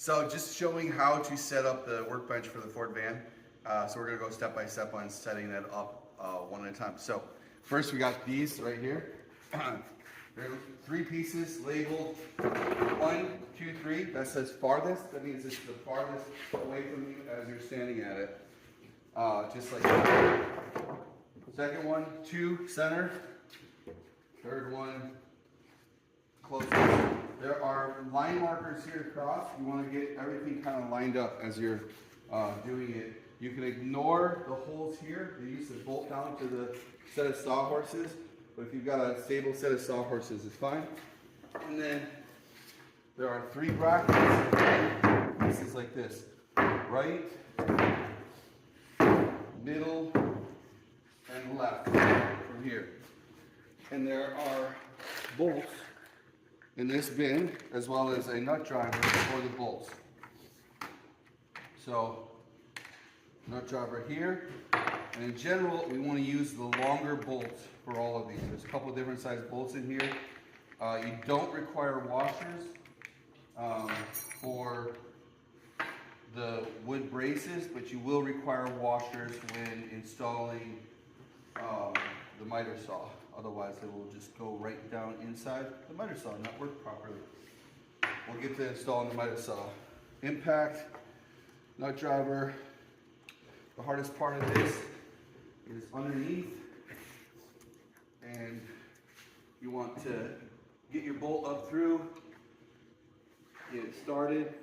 So just showing how to set up the workbench for the Ford van. So we're gonna go step by step on setting that up one at a time. So first we got these right here. There are 3 pieces labeled 1, 2, 3. That says farthest. That means it's the farthest away from you as you're standing at it. Just like that. Second one, 2, center. Third one, closest. There are line markers here across. You want to get everything kind of lined up as you're doing it. You can ignore the holes here. They used to bolt down to the set of sawhorses, but if you've got a stable set of sawhorses, it's fine. And then there are 3 brackets. Pieces like this: right, middle, and left from here. And there are bolts in this bin, as well as a nut driver for the bolts. So, nut driver here, and in general, we want to use the longer bolts for all of these. There's a couple of different size bolts in here. You don't require washers for the wood braces, but you will require washers when installing the miter saw. Otherwise, it will just go right down inside the miter saw and not work properly. We'll get to installing the miter saw. Impact, nut driver. The hardest part of this is underneath, and you want to get your bolt up through, get it started.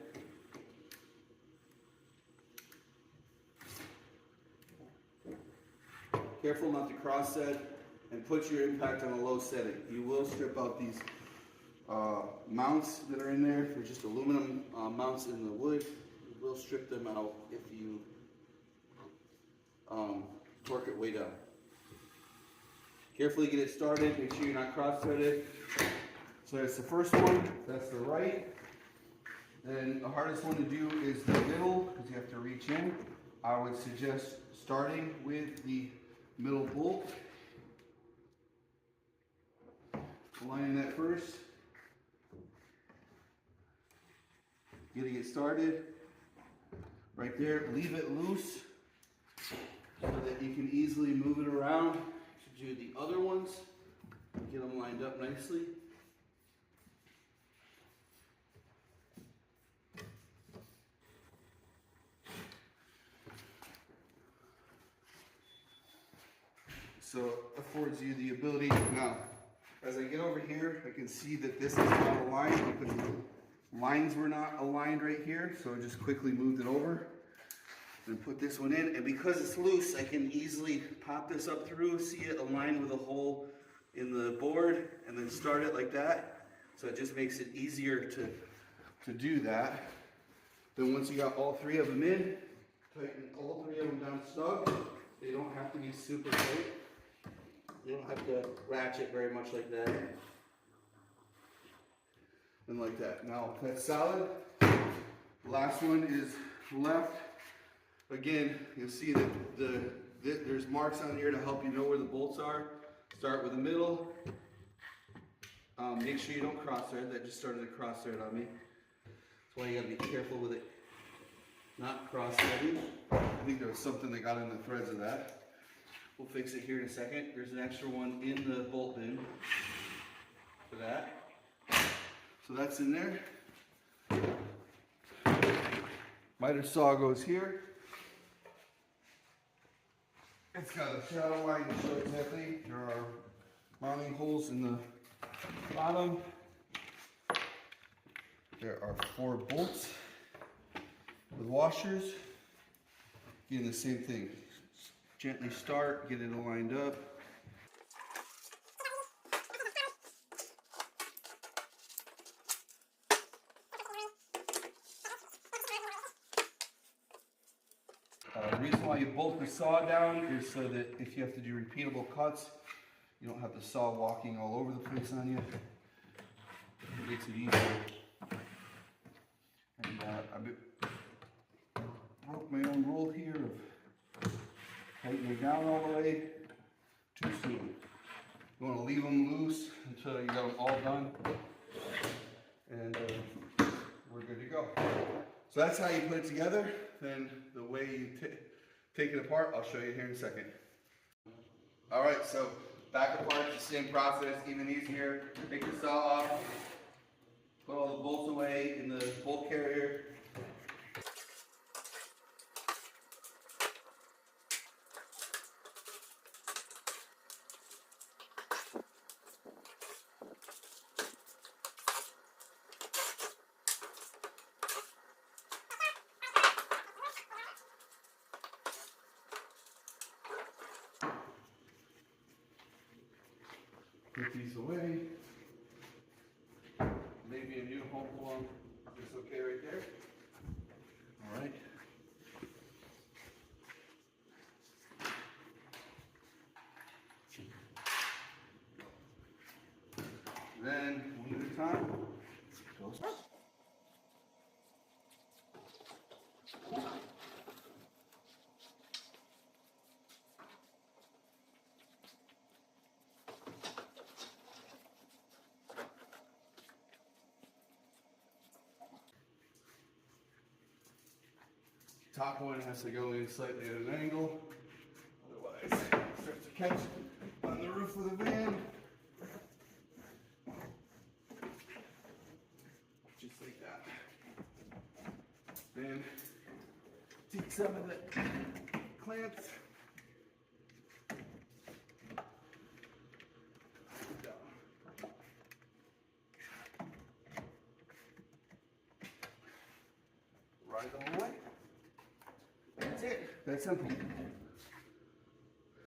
Careful not to cross set, and put your impact on a low setting. You will strip out these mounts that are in there. They're just aluminum mounts in the wood. You will strip them out if you torque it way down. Carefully get it started. Make sure you're not cross-threaded. So that's the first one. That's the right. Then the hardest one to do is the middle, because you have to reach in. I would suggest starting with the middle bolt. Aligning that first. Getting it started. Right there, leave it loose so that you can easily move it around to do the other ones. Get them lined up nicely. So it affords you the ability. Now, as I get over here, I can see that this is not aligned because the lines were not aligned right here. So I just quickly moved it over and put this one in. And because it's loose, I can easily pop this up through, see it aligned with a hole in the board, and then start it like that. So it just makes it easier to do that. Then once you got all 3 of them in, tighten all 3 of them down snug. They don't have to be super tight. You don't have to ratchet very much like that. And like that. Now that's solid. The last one is left. Again, you'll see that there's marks on here to help you know where the bolts are. Start with the middle. Make sure you don't cross thread. That just started to cross thread on me. That's why you gotta be careful with it not cross threading. I think there was something that got in the threads of that. We'll fix it here in a second. There's an extra one in the bolt bin for that. So that's in there. Miter saw goes here. It's got a shadow line to show exactly. There are mounting holes in the bottom. There are 4 bolts with washers. Again, the same thing. Gently start, get it aligned up. The reason why you bolt the saw down is so that if you have to do repeatable cuts, you don't have the saw walking all over the place on you. It makes it easier. And I broke my own rule here of tightening it down all the way too soon. You want to leave them loose until you got them all done, and we're good to go. So that's how you put it together. Then the way you take it apart, I'll show you here in a second. All right, so back apart, it's the same process, even easier. Take the saw off, put all the bolts away in the bolt carrier. Put these away. Maybe a new home plumb is okay right there. All right. Then one at a time. Goes. Top one has to go in slightly at an angle, otherwise it starts to catch on the roof of the van. Just like that. Then take some of the clamps down. Right all the way. That's it. That's simple.